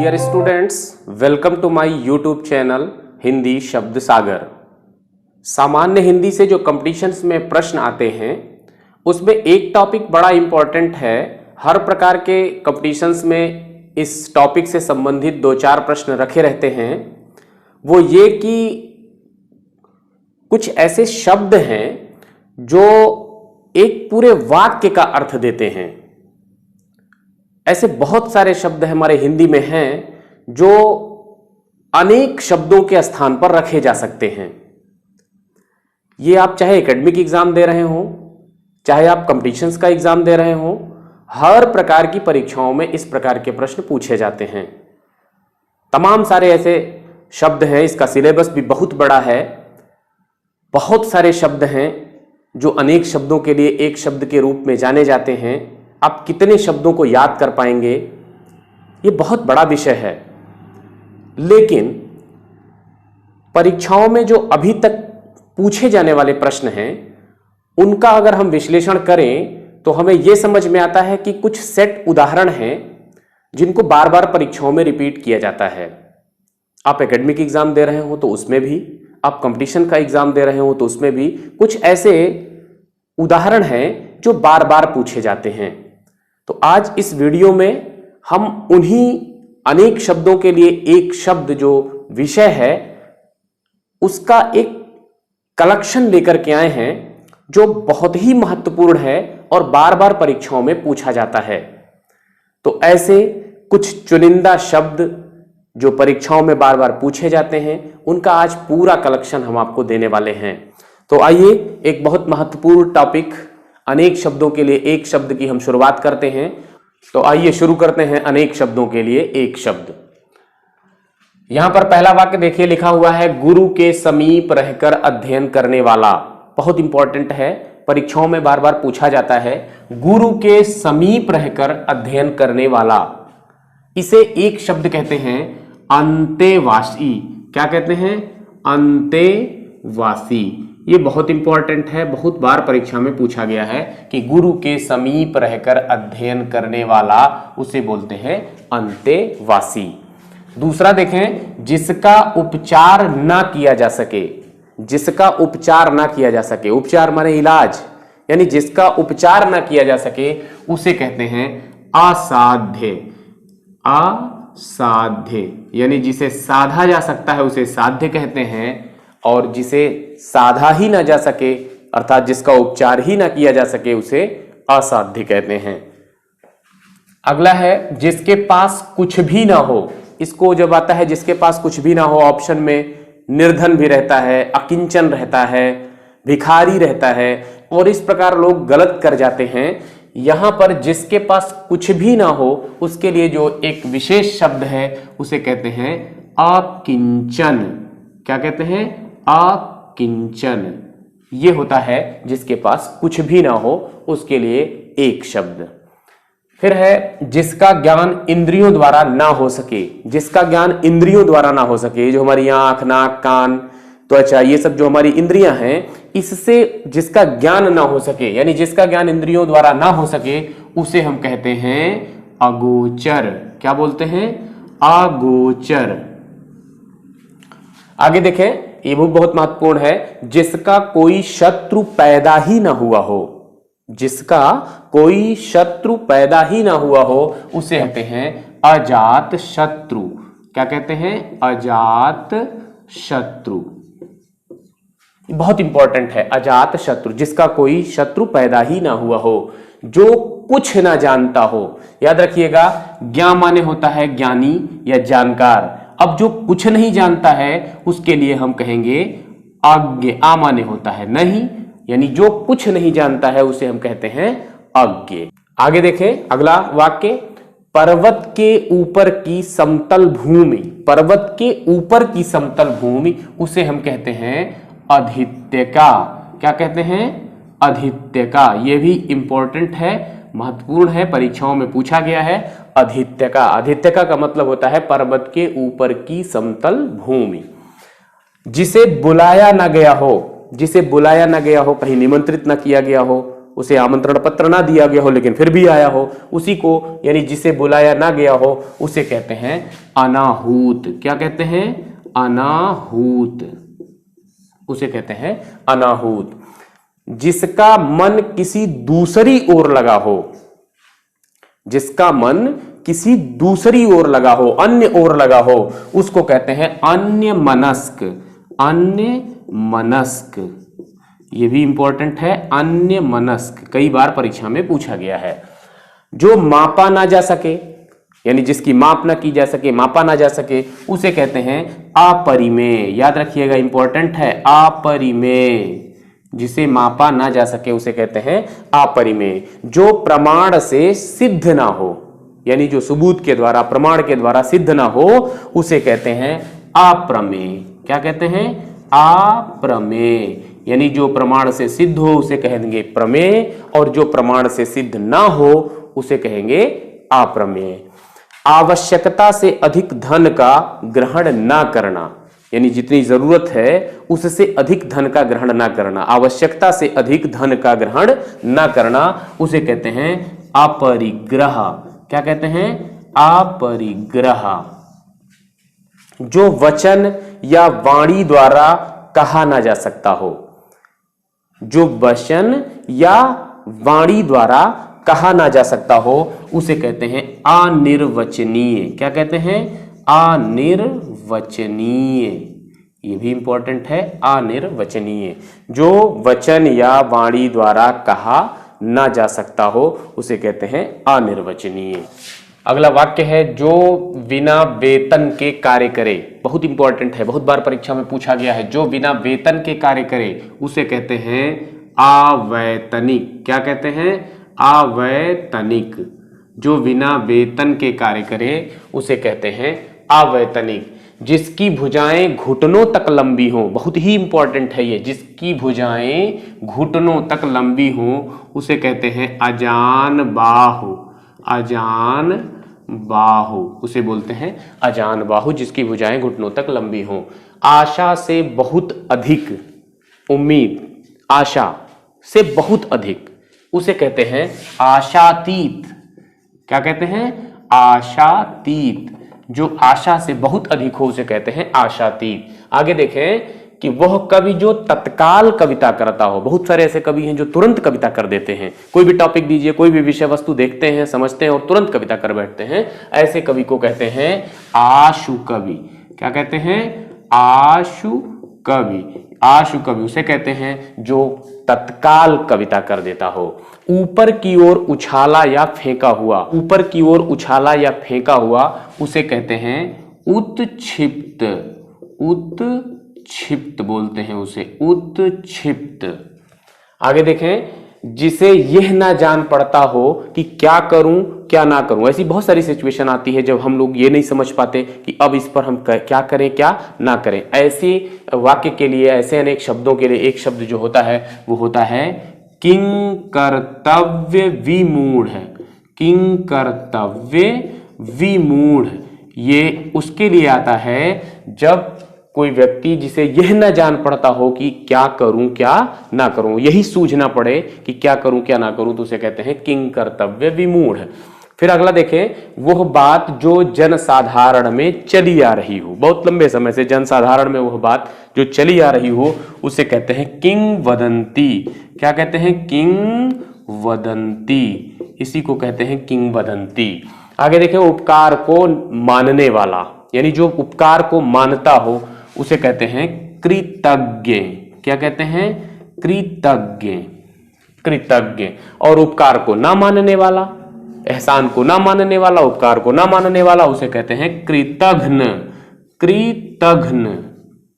Dear students, welcome to my YouTube channel Hindi Shabd Sagar. सामान्य हिंदी से जो कंपटीशंस में प्रश्न आते हैं उसमें एक टॉपिक बड़ा इंपॉर्टेंट है। हर प्रकार के कंपटीशंस में इस टॉपिक से संबंधित दो चार प्रश्न रखे रहते हैं। वो ये कि कुछ ऐसे शब्द हैं जो एक पूरे वाक्य का अर्थ देते हैं। ऐसे बहुत सारे शब्द हमारे हिंदी में हैं जो अनेक शब्दों के स्थान पर रखे जा सकते हैं। ये आप चाहे एकेडमिक एग्जाम दे रहे हो, चाहे आप कंपटीशंस का एग्जाम दे रहे हो, हर प्रकार की परीक्षाओं में इस प्रकार के प्रश्न पूछे जाते हैं। तमाम सारे ऐसे शब्द हैं, इसका सिलेबस भी बहुत बड़ा है। बहुत सारे शब्द हैं जो अनेक शब्दों के लिए एक शब्द के रूप में जाने जाते हैं। आप कितने शब्दों को याद कर पाएंगे, ये बहुत बड़ा विषय है। लेकिन परीक्षाओं में जो अभी तक पूछे जाने वाले प्रश्न हैं उनका अगर हम विश्लेषण करें तो हमें यह समझ में आता है कि कुछ सेट उदाहरण हैं जिनको बार बार परीक्षाओं में रिपीट किया जाता है। आप एकेडमिक एग्जाम दे रहे हो तो उसमें भी, आप कंपटीशन का एग्जाम दे रहे हो तो उसमें भी कुछ ऐसे उदाहरण हैं जो बार बार पूछे जाते हैं। तो आज इस वीडियो में हम उन्हीं अनेक शब्दों के लिए एक शब्द जो विषय है उसका एक कलेक्शन लेकर के आए हैं जो बहुत ही महत्वपूर्ण है और बार बार परीक्षाओं में पूछा जाता है। तो ऐसे कुछ चुनिंदा शब्द जो परीक्षाओं में बार बार पूछे जाते हैं उनका आज पूरा कलेक्शन हम आपको देने वाले हैं। तो आइए एक बहुत महत्वपूर्ण टॉपिक अनेक शब्दों के लिए एक शब्द की हम शुरुआत करते हैं। तो आइए शुरू करते हैं अनेक शब्दों के लिए एक शब्द। यहां पर पहला वाक्य देखिए, लिखा हुआ है गुरु के समीप रहकर अध्ययन करने वाला। बहुत इंपॉर्टेंट है, परीक्षाओं में बार बार पूछा जाता है। गुरु के समीप रहकर अध्ययन करने वाला, इसे एक शब्द कहते हैं अंतेवासी। क्या कहते हैं? अंतेवासी। ये बहुत इंपॉर्टेंट है, बहुत बार परीक्षा में पूछा गया है कि गुरु के समीप रहकर अध्ययन करने वाला उसे बोलते हैं अंतेवासी। दूसरा देखें, जिसका उपचार ना किया जा सके। जिसका उपचार ना किया जा सके, उपचार माने इलाज, यानी जिसका उपचार ना किया जा सके उसे कहते हैं असाध्य। असाध्य यानी जिसे साधा जा सकता है उसे साध्य कहते हैं, और जिसे साधा ही ना जा सके अर्थात जिसका उपचार ही ना किया जा सके उसे असाध्य कहते हैं। अगला है जिसके पास कुछ भी ना हो। इसको जब आता है जिसके पास कुछ भी ना हो, ऑप्शन में निर्धन भी रहता है, अकिंचन रहता है, भिखारी रहता है, और इस प्रकार लोग गलत कर जाते हैं। यहां पर जिसके पास कुछ भी ना हो उसके लिए जो एक विशेष शब्द है उसे कहते हैं अकिंचन। क्या कहते हैं? अकिंचन। ये होता है जिसके पास कुछ भी ना हो उसके लिए एक शब्द। फिर है जिसका ज्ञान इंद्रियों द्वारा ना हो सके। जिसका ज्ञान इंद्रियों द्वारा ना हो सके, जो हमारी आंख, नाक, कान, त्वचा, ये सब जो हमारी इंद्रियां हैं, इससे जिसका ज्ञान ना हो सके, यानी जिसका ज्ञान इंद्रियों द्वारा ना हो सके उसे हम कहते हैं अगोचर। क्या बोलते हैं? अगोचर। आगे देखें, ये भी बहुत महत्वपूर्ण है, जिसका कोई शत्रु पैदा ही ना हुआ हो। जिसका कोई शत्रु पैदा ही ना हुआ हो उसे कहते हैं अजात शत्रु। क्या कहते हैं? अजात शत्रु। बहुत इंपॉर्टेंट है, अजात शत्रु, जिसका कोई शत्रु पैदा ही ना हुआ हो, जो कुछ ना जानता हो। याद रखिएगा, ज्ञान माने होता है ज्ञानी या जानकार। अब जो कुछ नहीं जानता है उसके लिए हम कहेंगे अज्ञ। आ माने होता है नहीं, यानी जो कुछ नहीं जानता है उसे हम कहते हैं अज्ञ। आगे देखें अगला वाक्य, पर्वत के ऊपर की समतल भूमि। पर्वत के ऊपर की समतल भूमि उसे हम कहते हैं अधित्यका। क्या कहते हैं? अधित्यका। यह भी इंपॉर्टेंट है, महत्वपूर्ण है, परीक्षाओं में पूछा गया है। अधित्यका। अधित्यका का मतलब होता है पर्वत के ऊपर की समतल भूमि। जिसे बुलाया ना गया हो। जिसे बुलाया ना गया हो, कहीं निमंत्रित ना किया गया हो उसे आमंत्रण पत्र ना दिया गया हो लेकिन फिर भी आया हो, उसी को यानी जिसे बुलाया ना गया हो उसे कहते हैं अनाहूत। क्या कहते हैं? अनाहूत, उसे कहते हैं अनाहूत। जिसका मन किसी दूसरी ओर लगा हो, जिसका मन किसी दूसरी ओर लगा हो, अन्य ओर लगा हो, उसको कहते हैं अन्य मनस्क। अन्य मनस्क, ये भी इंपॉर्टेंट है, अन्य मनस्क कई बार परीक्षा में पूछा गया है। जो मापा ना जा सके, यानी जिसकी माप ना की जा सके, मापा ना जा सके, उसे कहते हैं अपरिमेय। याद रखिएगा, इंपॉर्टेंट है, अपरिमेय। जिसे मापा ना जा सके उसे कहते हैं अपरिमेय। जो प्रमाण से सिद्ध ना हो, यानी जो सबूत के द्वारा, प्रमाण के द्वारा सिद्ध ना हो, उसे कहते हैं अप्रमेय। क्या कहते हैं? अप्रमेय। यानी जो प्रमाण से सिद्ध हो उसे कहेंगे प्रमेय, और जो प्रमाण से सिद्ध ना हो उसे कहेंगे अप्रमेय। आवश्यकता से अधिक धन का ग्रहण ना करना, यानी जितनी जरूरत है उससे अधिक धन का ग्रहण ना करना, आवश्यकता से अधिक धन का ग्रहण ना करना, उसे कहते हैं अपरिग्रह। क्या कहते हैं? अपरिग्रह। जो वचन या वाणी द्वारा कहा ना जा सकता हो, जो वचन या वाणी द्वारा कहा ना जा सकता हो, उसे कहते हैं अनिर्वचनीय। क्या कहते हैं? अनिर्वचनीय। ये भी इंपॉर्टेंट है, अनिर्वचनीय। जो वचन या वाणी द्वारा कहा ना जा सकता हो उसे कहते हैं अनिर्वचनीय। अगला वाक्य है, जो बिना वेतन के कार्य करे। बहुत इंपॉर्टेंट है, बहुत बार परीक्षा में पूछा गया है। जो बिना वेतन के कार्य करे उसे कहते हैं अवैतनिक। क्या कहते हैं? अवैतनिक। जो बिना वेतन के कार्य करे उसे कहते हैं अवैतनिक। जिसकी भुजाएं घुटनों तक लंबी हों, बहुत ही इंपॉर्टेंट है ये, जिसकी भुजाएं घुटनों तक लंबी हों उसे कहते हैं अजान बाहु। अजान बाहु, उसे बोलते हैं अजान बाहु, जिसकी भुजाएं घुटनों तक लंबी हों। आशा से बहुत अधिक उम्मीद, आशा से बहुत अधिक, उसे कहते हैं आशातीत। क्या कहते हैं? आशातीत। जो आशा से बहुत अधिक हो उसे कहते हैं आशातीत। आगे देखें कि वह कवि जो तत्काल कविता करता हो। बहुत सारे ऐसे कवि हैं जो तुरंत कविता कर देते हैं। कोई भी टॉपिक दीजिए, कोई भी विषय वस्तु देखते हैं, समझते हैं और तुरंत कविता कर बैठते हैं, ऐसे कवि को कहते हैं आशु कवि। क्या कहते हैं? आशु कवि। आशु कवि उसे कहते हैं जो तत्काल कविता कर देता हो। ऊपर की ओर उछाला या फेंका हुआ, ऊपर की ओर उछाला या फेंका हुआ, उसे कहते हैं उत्क्षिप्त। उत्क्षिप्त बोलते हैं उसे, उत्क्षिप्त। आगे देखें, जिसे यह ना जान पड़ता हो कि क्या करूं क्या ना करूं। ऐसी बहुत सारी सिचुएशन आती है जब हम लोग ये नहीं समझ पाते कि अब इस पर हम क्या करें क्या ना करें। ऐसे वाक्य के लिए, ऐसे अनेक शब्दों के लिए एक शब्द जो होता है वो होता है किं कर्तव्य विमूढ़। किं कर्तव्य विमूढ़, ये उसके लिए आता है जब कोई व्यक्ति जिसे यह न जान पड़ता हो कि क्या करूं क्या ना करूं, यही सूझना पड़े कि क्या करूं क्या ना करूं, तो उसे कहते हैं किं कर्तव्य विमूढ़। फिर अगला देखें, वह बात जो जनसाधारण में चली आ रही हो, बहुत लंबे समय से जनसाधारण में वह बात जो चली आ रही हो उसे कहते हैं किंवदंती। क्या कहते हैं? किंवदंती। इसी को कहते हैं किंवदंती। आगे देखें, उपकार को मानने वाला, यानी जो उपकार को मानता हो उसे कहते हैं कृतज्ञ। क्या कहते हैं? कृतज्ञ। कृतज्ञ। और उपकार को ना मानने वाला, एहसान को ना मानने वाला, उपकार को ना मानने वाला, उसे कहते हैं कृतघ्न। कृतघ्न।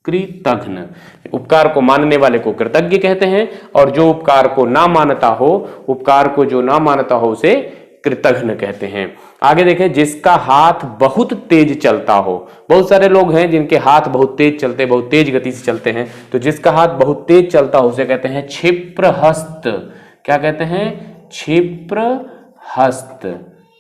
कृतघ्न। उपकार को मानने वाले को कृतज्ञ कहते हैं, और जो उपकार को ना मानता हो, उपकार को जो ना मानता हो उसे कृतघ्न कहते हैं। आगे देखें, जिसका हाथ बहुत तेज चलता हो। बहुत सारे लोग हैं जिनके हाथ बहुत तेज चलते, बहुत तेज गति से चलते हैं, तो जिसका हाथ बहुत तेज चलता हो उसे कहते हैं क्षिप्रहस्त। क्या कहते हैं? क्षिप्रहस्त।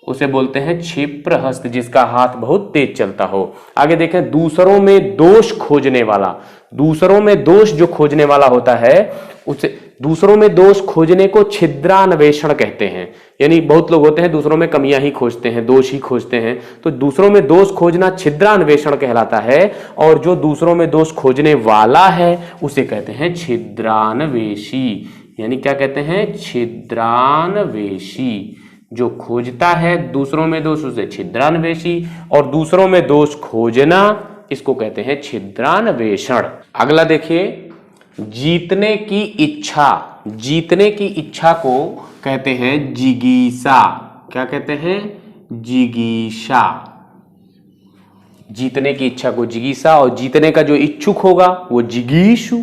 उसे बोलते हैं क्षिप्रहस्त, जिसका हाथ बहुत तेज चलता हो। आगे देखें, दूसरों में दोष खोजने वाला। दूसरों में दोष जो खोजने वाला होता है उसे, दूसरों में दोष खोजने को छिद्रान्वेषण कहते हैं। यानी बहुत लोग होते हैं दूसरों में कमियां ही खोजते हैं, दोष ही खोजते हैं, तो दूसरों में दोष खोजना छिद्रान्वेषण कहलाता है। और जो दूसरों में दोष खोजने वाला है उसे कहते हैं छिद्रान्वेषी। यानी क्या कहते हैं? छिद्रान्वेषी। जो खोजता है दूसरों में दोष उसे छिद्रान्वेषी, और दूसरों में दोष खोजना इसको कहते हैं छिद्रान्वेषण। अगला देखिए, जीतने की इच्छा। जीतने की इच्छा को कहते हैं जिगीषा। क्या कहते हैं? जिगीषा। जीतने की इच्छा को जिगीषा, और जीतने का जो इच्छुक होगा वो जिगीषु।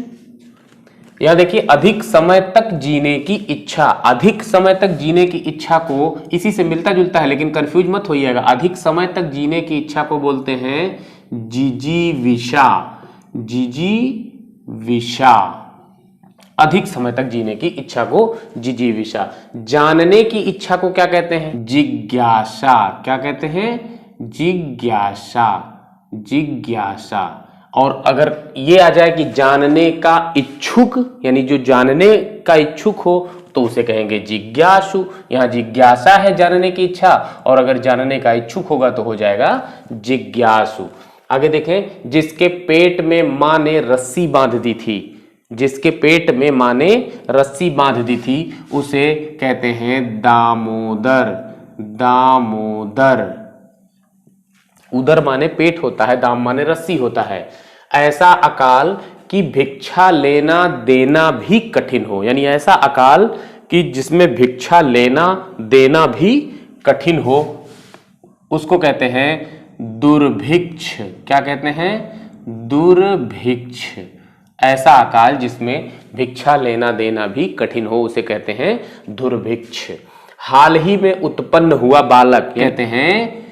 यहां देखिए, अधिक समय तक जीने की इच्छा। अधिक समय तक जीने की इच्छा को, इसी से मिलता जुलता है लेकिन कंफ्यूज मत होइएगा, अधिक समय तक जीने की इच्छा को बोलते हैं जिजीविषा। जिजीविषा, अधिक समय तक जीने की इच्छा को जिजीविषा। जानने की इच्छा को क्या कहते हैं? जिज्ञासा। क्या कहते हैं? जिज्ञासा। जिज्ञासा। और अगर ये आ जाए कि जानने का इच्छुक, यानी जो जानने का इच्छुक हो तो उसे कहेंगे जिज्ञासु। यहां जिज्ञासा है जानने की इच्छा, और अगर जानने का इच्छुक होगा तो हो जाएगा जिज्ञासु। आगे देखें, जिसके पेट में मां ने रस्सी बांध दी थी। जिसके पेट में मां ने रस्सी बांध दी थी उसे कहते हैं दामोदर। दामोदर। उदर माने पेट होता है, दाम माने रस्सी होता है। ऐसा अकाल कि भिक्षा लेना देना भी कठिन हो। यानी ऐसा अकाल कि जिसमें भिक्षा लेना देना भी कठिन हो उसको कहते हैं दुर्भिक्ष। क्या कहते हैं? दुर्भिक्ष। ऐसा अकाल जिसमें भिक्षा लेना देना भी कठिन हो उसे कहते हैं दुर्भिक्ष। हाल ही में उत्पन्न हुआ बालक कहते हैं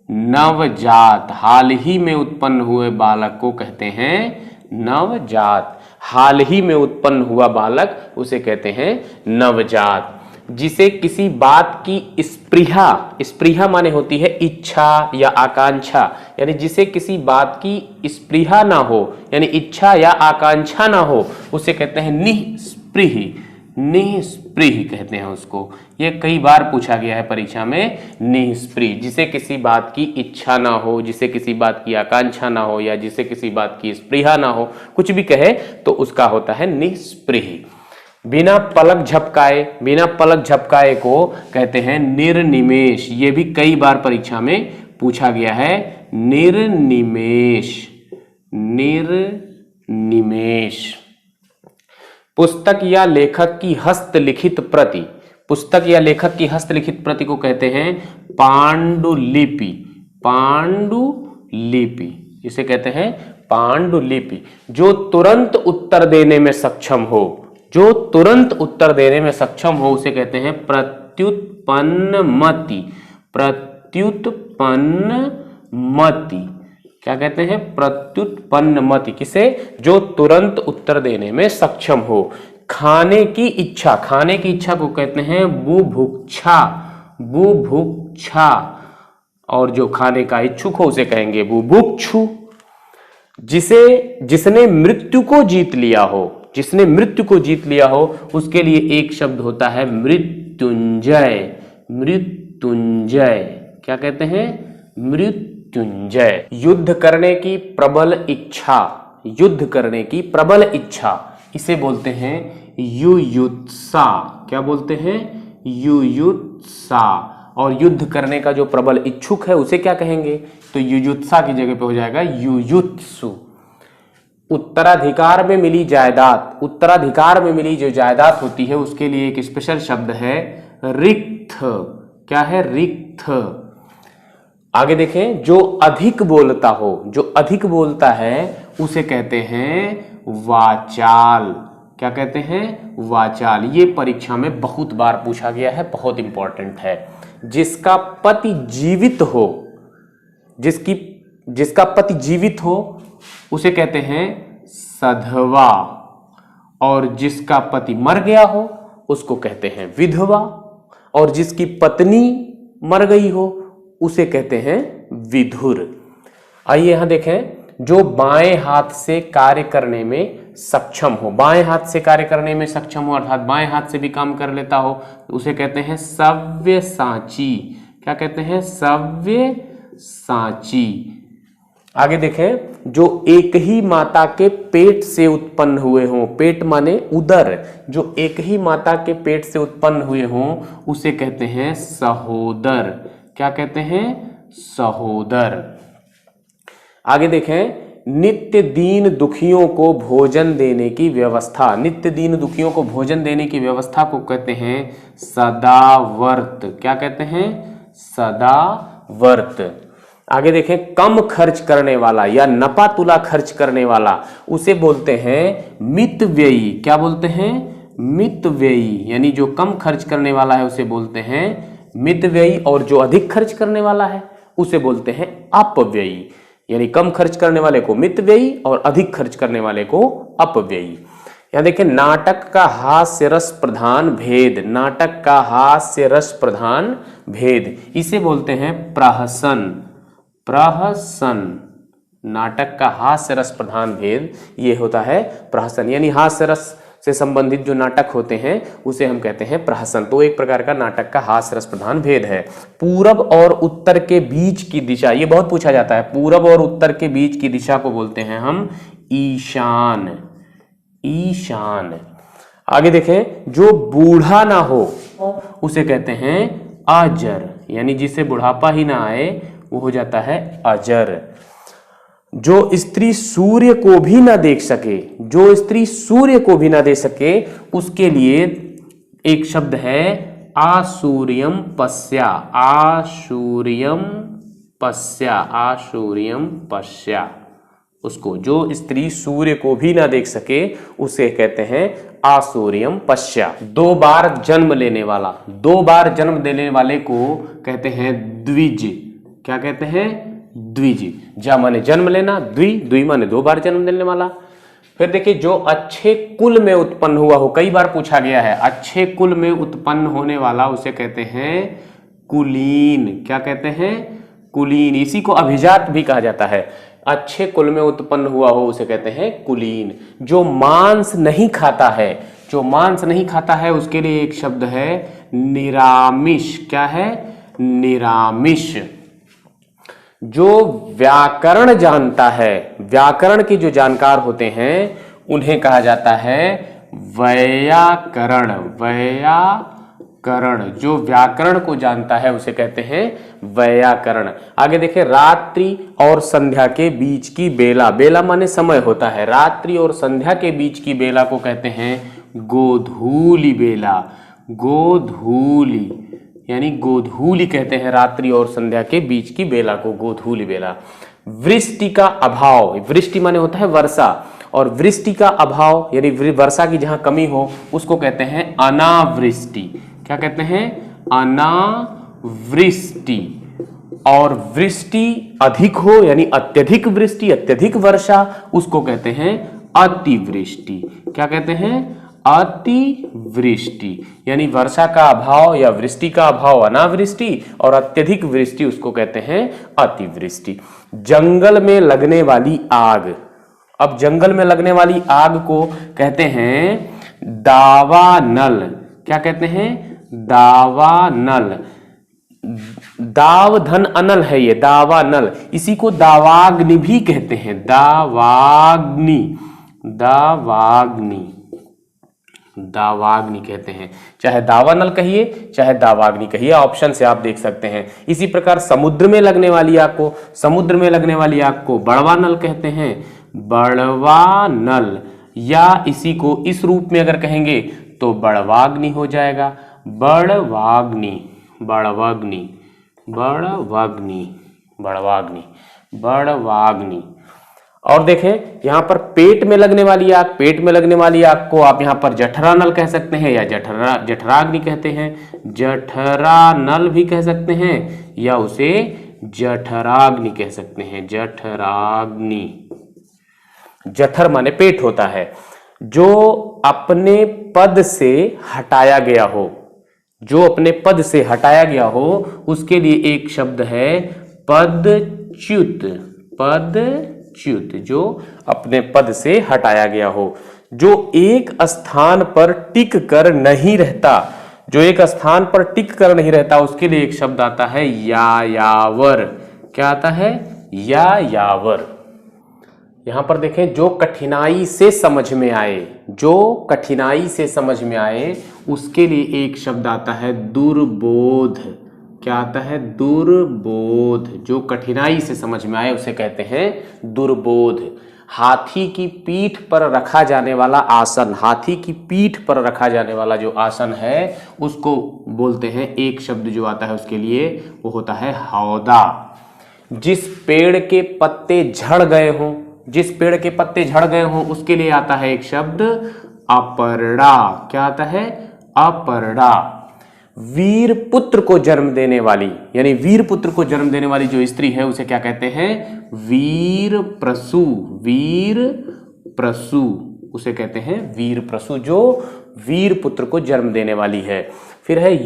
नवजात। हाल ही में उत्पन्न हुए बालक को कहते हैं नवजात। हाल ही में उत्पन्न हुआ बालक उसे कहते हैं नवजात। जिसे किसी बात की स्पृहा, स्पृहा माने होती है इच्छा या आकांक्षा, यानी जिसे किसी बात की स्पृहा ना हो यानी इच्छा या आकांक्षा ना हो उसे कहते हैं निस्पृही। निस्पृही कहते हैं उसको। ये कई बार पूछा गया है परीक्षा में, निस्पृही। जिसे किसी बात की इच्छा ना हो, जिसे किसी बात की आकांक्षा ना हो, या जिसे किसी बात की स्पृहा ना हो, कुछ भी कहे तो उसका होता है निस्पृही। बिना पलक झपकाए, बिना पलक झपकाए को कहते हैं निर्निमेष। ये भी कई बार परीक्षा में पूछा गया है, निर्निमेष। निर्निमेष। पुस्तक या लेखक की हस्तलिखित प्रति, पुस्तक या लेखक की हस्तलिखित प्रति को कहते हैं पांडुलिपि। पांडुलिपि इसे कहते हैं पांडुलिपि। जो तुरंत उत्तर देने में सक्षम हो, जो तुरंत उत्तर देने में सक्षम हो उसे कहते हैं प्रत्युत्पन्नमति। प्रत्युत्पन्नमति। क्या कहते हैं? प्रत्युत्पन्नमति। किसे? जो तुरंत उत्तर देने में सक्षम हो। खाने की इच्छा, खाने की इच्छा को कहते हैं बुभुक्षा। बुभुक्षा। और जो खाने का इच्छुक हो उसे कहेंगे बुभुक्षु। जिसने मृत्यु को जीत लिया हो, जिसने मृत्यु को जीत लिया हो उसके लिए एक शब्द होता है मृत्युंजय। मृत्युंजय। क्या कहते हैं? मृत्युंजय। युद्ध करने की प्रबल इच्छा, युद्ध करने की प्रबल इच्छा इसे बोलते हैं युयुत्सा। क्या बोलते हैं? युयुत्सा। और युद्ध करने का जो प्रबल इच्छुक है उसे क्या कहेंगे? तो युयुत्सा की जगह पे हो जाएगा युयुत्सु। उत्तराधिकार में मिली जायदाद, उत्तराधिकार में मिली जो जायदाद होती है उसके लिए एक स्पेशल शब्द है रिक्त। क्या है? रिक्त। आगे देखें, जो अधिक बोलता हो, जो अधिक बोलता है उसे कहते हैं वाचाल। क्या कहते हैं? वाचाल। ये परीक्षा में बहुत बार पूछा गया है, बहुत इंपॉर्टेंट है। जिसका पति जीवित हो, जिसका पति जीवित हो उसे कहते हैं सधवा, और जिसका पति मर गया हो उसको कहते हैं विधवा, और जिसकी पत्नी मर गई हो उसे कहते हैं विधुर। आइए यहां देखें, जो बाएं हाथ से कार्य करने में सक्षम हो, बाएं हाथ से कार्य करने में सक्षम हो अर्थात बाएं हाथ से भी काम कर लेता हो, उसे कहते हैं सव्यसाची। क्या कहते हैं? सव्यसाची। आगे देखें, जो एक ही माता के पेट से उत्पन्न हुए हों, पेट माने उदर, जो एक ही माता के पेट से उत्पन्न हुए हों उसे कहते हैं सहोदर। क्या कहते हैं? सहोदर। आगे देखें, नित्य दीन दुखियों को भोजन देने की व्यवस्था, नित्य दीन दुखियों को भोजन देने की व्यवस्था को कहते हैं सदावर्त। क्या कहते हैं? सदावर्त। आगे देखें, कम खर्च करने वाला या नपा तुला खर्च करने वाला उसे बोलते हैं मितव्ययी। क्या बोलते हैं? मितव्ययी। यानी जो कम खर्च करने वाला है उसे बोलते हैं मितव्ययी, और जो अधिक खर्च करने वाला है उसे बोलते हैं अपव्ययी। यानी कम खर्च करने वाले को मितव्ययी और अधिक खर्च करने वाले को अपव्ययी। यहां देखें, नाटक का हास्य रस प्रधान भेद, नाटक का हास्य रस प्रधान भेद, इसे बोलते हैं प्रहसन। प्रहसन। नाटक का हास्य रस प्रधान भेद ये होता है प्रहसन। यानी हास्य रस से संबंधित जो नाटक होते हैं उसे हम कहते हैं प्रहसन। तो एक प्रकार का नाटक का हास्य रस प्रधान भेद है। पूरब और उत्तर के बीच की दिशा, ये बहुत पूछा जाता है, पूरब और उत्तर के बीच की दिशा को बोलते हैं हम ईशान। ईशान। आगे देखें, जो बूढ़ा ना हो उसे कहते हैं अजर। यानी जिसे बुढ़ापा ही ना आए वो हो जाता है अजर। जो स्त्री सूर्य को भी ना देख सके, जो स्त्री सूर्य को भी ना देख सके उसके लिए एक शब्द है आसूर्यम पश्या। आसूर्यम पश्या। आसूर्यम पश्या। उसको, जो स्त्री सूर्य को भी ना देख सके उसे कहते हैं आसूर्यम पश्या। 2 बार जन्म लेने वाला, 2 बार जन्म देने वाले को कहते हैं द्विज। क्या कहते हैं? द्विज। जा माने जन्म लेना, द्वि माने 2 बार जन्म देने वाला। फिर देखिए, जो अच्छे कुल में उत्पन्न हुआ हो, कई बार पूछा गया है, अच्छे कुल में उत्पन्न होने वाला उसे कहते हैं कुलीन। क्या कहते हैं? कुलीन। इसी को अभिजात भी कहा जाता है। अच्छे कुल में उत्पन्न हुआ हो उसे कहते हैं कुलीन। जो मांस नहीं खाता है, जो मांस नहीं खाता है उसके लिए एक शब्द है निरामिष। क्या है? निरामिष। जो व्याकरण जानता है, व्याकरण के जो जानकार होते हैं उन्हें कहा जाता है वैयाकरण। वैयाकरण। जो व्याकरण को जानता है उसे कहते हैं वैयाकरण। आगे देखें, रात्रि और संध्या के बीच की बेला, बेला माने समय होता है, रात्रि और संध्या के बीच की बेला को कहते हैं गोधूली बेला। गोधूली। यानी गोधूली कहते हैं रात्रि और संध्या के बीच की बेला को गोधूली बेला। वृष्टि का अभाव, वृष्टि माने होता है वर्षा, और वृष्टि का अभाव यानी वर्षा की जहां कमी हो उसको कहते हैं अनावृष्टि। क्या कहते हैं? अनावृष्टि। और वृष्टि अधिक हो यानी अत्यधिक वृष्टि, अत्यधिक वर्षा, उसको कहते हैं अतिवृष्टि। क्या कहते हैं? अतिवृष्टि। यानी वर्षा का अभाव या वृष्टि का अभाव अनावृष्टि, और अत्यधिक वृष्टि उसको कहते हैं अतिवृष्टि। जंगल में लगने वाली आग, अब जंगल में लगने वाली आग को कहते हैं दावानल। क्या कहते हैं? दावानल। दाव धन अनल है ये, दावानल। इसी को दावाग्नि भी कहते हैं। दावाग्नि। दावाग्नि। दावाग्नि कहते हैं। चाहे दावानल कहिए चाहे दावाग्नि कहिए, ऑप्शन से आप देख सकते हैं। इसी प्रकार समुद्र में लगने वाली आग को, समुद्र में लगने वाली आग को बड़वानल कहते हैं। बड़वानल। या इसी को इस रूप में अगर कहेंगे तो बड़वाग्नि हो जाएगा। बड़वाग्नि। बड़वाग्नि। बड़वाग्नि। बड़वाग्नि। बड़वाग्नि। और देखें यहां पर पेट में लगने वाली आग, पेट में लगने वाली आग को आप यहां पर जठरानल कह सकते हैं या जठराग्नि कहते हैं। जठरानल भी कह सकते हैं या उसे जठराग्नि कह सकते हैं। जठराग्नि। जठर माने पेट होता है। जो अपने पद से हटाया गया हो, जो अपने पद से हटाया गया हो उसके लिए एक शब्द है पदच्युत। पदच्युत। च्युत, जो अपने पद से हटाया गया हो। जो एक स्थान पर टिक कर नहीं रहता, जो एक स्थान पर टिक कर नहीं रहता, उसके लिए एक शब्द आता है यायावर। क्या आता है? यायावर। यहां पर देखें, जो कठिनाई से समझ में आए, जो कठिनाई से समझ में आए, उसके लिए एक शब्द आता है दुर्बोध। क्या आता है? दुर्बोध। जो कठिनाई से समझ में आए उसे कहते हैं दुर्बोध। हाथी की पीठ पर रखा जाने वाला आसन, हाथी की पीठ पर रखा जाने वाला जो आसन है उसको बोलते हैं, एक शब्द जो आता है उसके लिए वो होता है हौदा। जिस पेड़ के पत्ते झड़ गए हों, जिस पेड़ के पत्ते झड़ गए हों, उसके लिए आता है एक शब्द अपर्णा। क्या आता है? अपर्णा। वीर पुत्र को जन्म देने वाली, यानी वीर पुत्र को जन्म देने वाली जो स्त्री है उसे क्या कहते हैं? वीर प्रसू। वीर प्रसू उसे कहते हैं वीर प्रसू, जो वीर पुत्र को जन्म देने वाली है। फिर है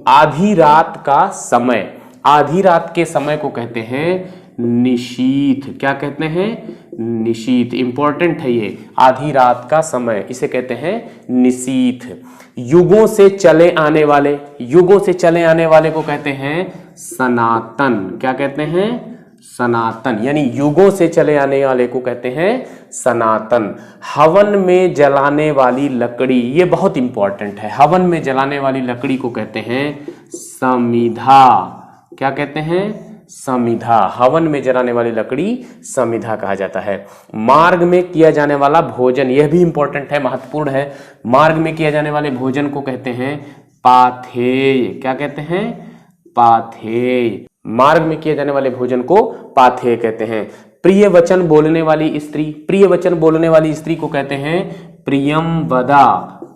आधी रात का समय। आधी रात के समय को कहते हैं निशीथ। क्या कहते हैं? निशीथ। इंपॉर्टेंट है ये, आधी रात का समय, इसे कहते हैं निशीथ। युगों से चले आने वाले, युगों से चले आने वाले को कहते हैं सनातन। क्या कहते हैं? सनातन। यानी युगों से चले आने वाले को कहते हैं सनातन। हवन में जलाने वाली लकड़ी, ये बहुत इंपॉर्टेंट है। हवन में जलाने वाली लकड़ी को कहते हैं समिधा। क्या कहते हैं? समिधा। हवन में जलाने वाली लकड़ी समिधा कहा जाता है। मार्ग में किया जाने वाला भोजन, यह भी इंपॉर्टेंट है, महत्वपूर्ण है। मार्ग में किया जाने वाले भोजन को कहते हैं पाथेय। क्या कहते हैं? पाथेय। मार्ग में किए जाने वाले भोजन को पाथेय कहते हैं। प्रिय वचन बोलने वाली स्त्री, प्रिय वचन बोलने वाली स्त्री को कहते हैं प्रियंवदा।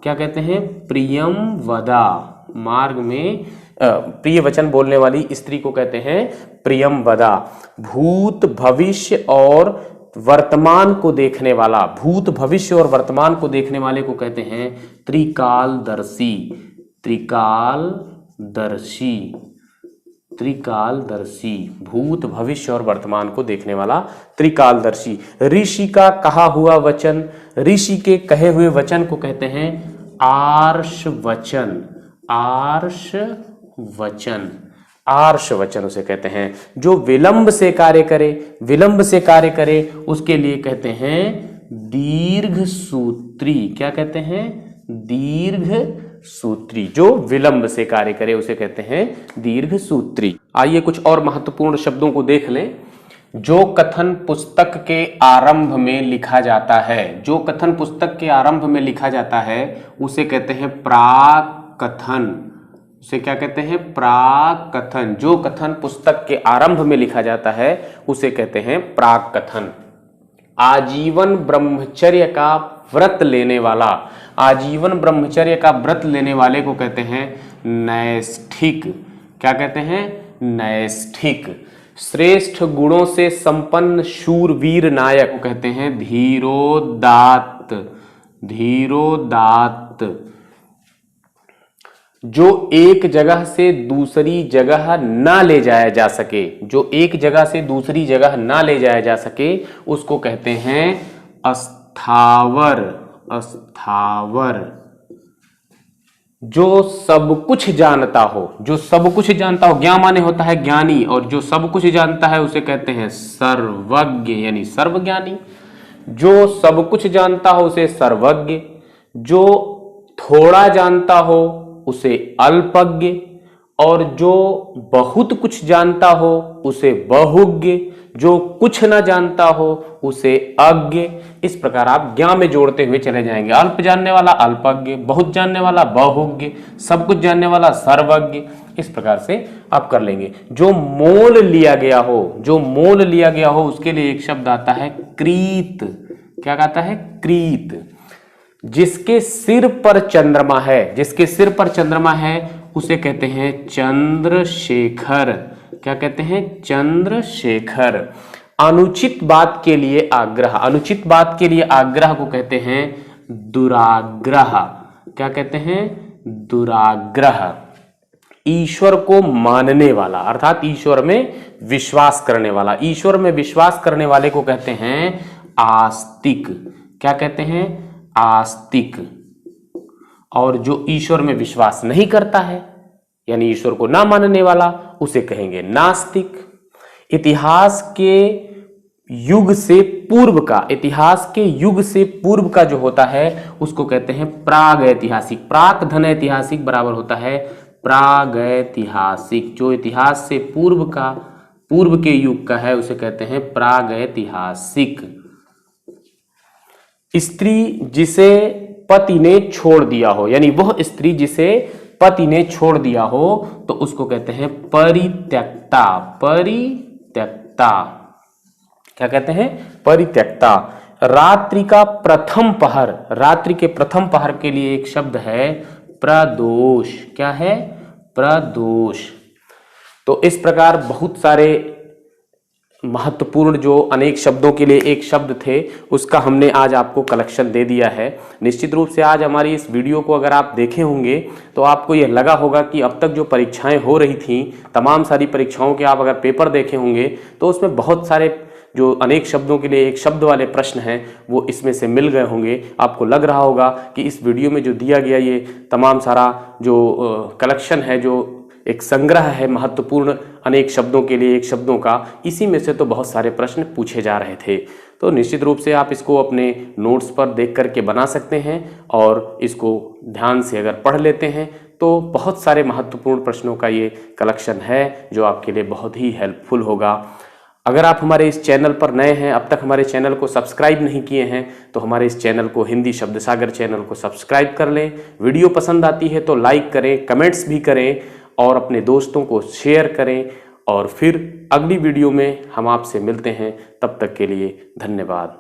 क्या कहते हैं? प्रियंवदा। मार्ग में प्रिय वचन बोलने वाली स्त्री को कहते हैं प्रियंवदा। भूत भविष्य और वर्तमान को देखने वाला, भूत भविष्य और वर्तमान को देखने वाले को कहते हैं त्रिकालदर्शी। त्रिकालदर्शी। त्रिकालदर्शी। भूत भविष्य और वर्तमान को देखने वाला त्रिकालदर्शी। ऋषि का कहा हुआ वचन, ऋषि के कहे हुए वचन को कहते हैं आर्ष वचन। आर्ष वचन। आर्ष वचन उसे कहते हैं। जो विलंब से कार्य करे, विलंब से कार्य करे, उसके लिए कहते हैं दीर्घ सूत्री। क्या कहते हैं? दीर्घ सूत्री। जो विलंब से कार्य करे उसे कहते हैं दीर्घ सूत्री। आइए कुछ और महत्वपूर्ण शब्दों को देख लें। जो कथन पुस्तक के आरंभ में लिखा जाता है, जो कथन पुस्तक के आरंभ में लिखा जाता है उसे कहते हैं प्राक कथन। उसे क्या कहते हैं? प्राक कथन। जो कथन पुस्तक के आरंभ में लिखा जाता है उसे कहते हैं प्राक कथन। आजीवन ब्रह्मचर्य का व्रत लेने वाला, आजीवन ब्रह्मचर्य का व्रत लेने वाले को कहते हैं नैष्ठिक। क्या कहते हैं? नैष्ठिक। श्रेष्ठ गुणों से संपन्न शूरवीर नायक को कहते हैं धीरोदात्त। धीरोदात्त। जो एक जगह से दूसरी जगह ना ले जाया जा सके, जो एक जगह से दूसरी जगह ना ले जाया जा सके उसको कहते हैं अस्थावर। अस्थावर। जो सब कुछ जानता हो, जो सब कुछ जानता हो, ज्ञान माने होता है ज्ञानी, और जो सब कुछ जानता है उसे कहते हैं सर्वज्ञ, यानी सर्वज्ञानी। जो सब कुछ जानता हो उसे सर्वज्ञ। जो थोड़ा जानता हो उसे अल्पज्ञ, और जो बहुत कुछ जानता हो उसे बहुज्ञ। जो कुछ ना जानता हो उसे अज्ञ। इस प्रकार आप ज्ञान में जोड़ते हुए चले जाएंगे। अल्प जानने वाला अल्पज्ञ, बहुत जानने वाला बहुज्ञ, सब कुछ जानने वाला सर्वज्ञ। इस प्रकार से आप कर लेंगे। जो मोल लिया गया हो, जो मोल लिया गया हो उसके लिए एक शब्द आता है क्रीत। क्या कहता है? क्रीत। जिसके सिर पर चंद्रमा है, जिसके सिर पर चंद्रमा है उसे कहते हैं चंद्रशेखर। क्या कहते हैं? चंद्रशेखर। अनुचित बात के लिए आग्रह, अनुचित बात के लिए आग्रह को कहते हैं दुराग्रह। क्या कहते हैं? दुराग्रह। ईश्वर को मानने वाला अर्थात ईश्वर में विश्वास करने वाला। ईश्वर में विश्वास करने वाले को कहते हैं आस्तिक। क्या कहते हैं? आस्तिक। और जो ईश्वर में विश्वास नहीं करता है यानी ईश्वर को ना मानने वाला, उसे कहेंगे नास्तिक। इतिहास के युग से पूर्व का, इतिहास के युग से पूर्व का जो होता है उसको कहते हैं प्रागैतिहासिक। प्राक धन ऐतिहासिक बराबर होता है प्रागैतिहासिक। जो इतिहास से पूर्व का, पूर्व के युग का है उसे कहते हैं प्रागैतिहासिक। स्त्री जिसे पति ने छोड़ दिया हो यानी वह स्त्री जिसे पति ने छोड़ दिया हो तो उसको कहते हैं परित्यक्ता। परित्यक्ता। क्या कहते हैं? परित्यक्ता। रात्रि का प्रथम पहर, रात्रि के प्रथम पहर के लिए एक शब्द है प्रदोष। क्या है? प्रदोष। तो इस प्रकार बहुत सारे महत्वपूर्ण जो अनेक शब्दों के लिए एक शब्द थे उसका हमने आज आपको कलेक्शन दे दिया है। निश्चित रूप से आज हमारी इस वीडियो को अगर आप देखे होंगे तो आपको यह लगा होगा कि अब तक जो परीक्षाएं हो रही थीं, तमाम सारी परीक्षाओं के आप अगर पेपर देखे होंगे तो उसमें बहुत सारे जो अनेक शब्दों के लिए एक शब्द वाले प्रश्न हैं वो इसमें से मिल गए होंगे। आपको लग रहा होगा कि इस वीडियो में जो दिया गया ये तमाम सारा जो कलेक्शन है, जो एक संग्रह है महत्वपूर्ण अनेक शब्दों के लिए एक शब्दों का, इसी में से तो बहुत सारे प्रश्न पूछे जा रहे थे। तो निश्चित रूप से आप इसको अपने नोट्स पर देख करके बना सकते हैं और इसको ध्यान से अगर पढ़ लेते हैं तो बहुत सारे महत्वपूर्ण प्रश्नों का ये कलेक्शन है जो आपके लिए बहुत ही हेल्पफुल होगा। अगर आप हमारे इस चैनल पर नए हैं, अब तक हमारे चैनल को सब्सक्राइब नहीं किए हैं तो हमारे इस चैनल को, हिंदी शब्द सागर चैनल को सब्सक्राइब कर लें। वीडियो पसंद आती है तो लाइक करें, कमेंट्स भी करें और अपने दोस्तों को शेयर करें। और फिर अगली वीडियो में हम आपसे मिलते हैं। तब तक के लिए धन्यवाद।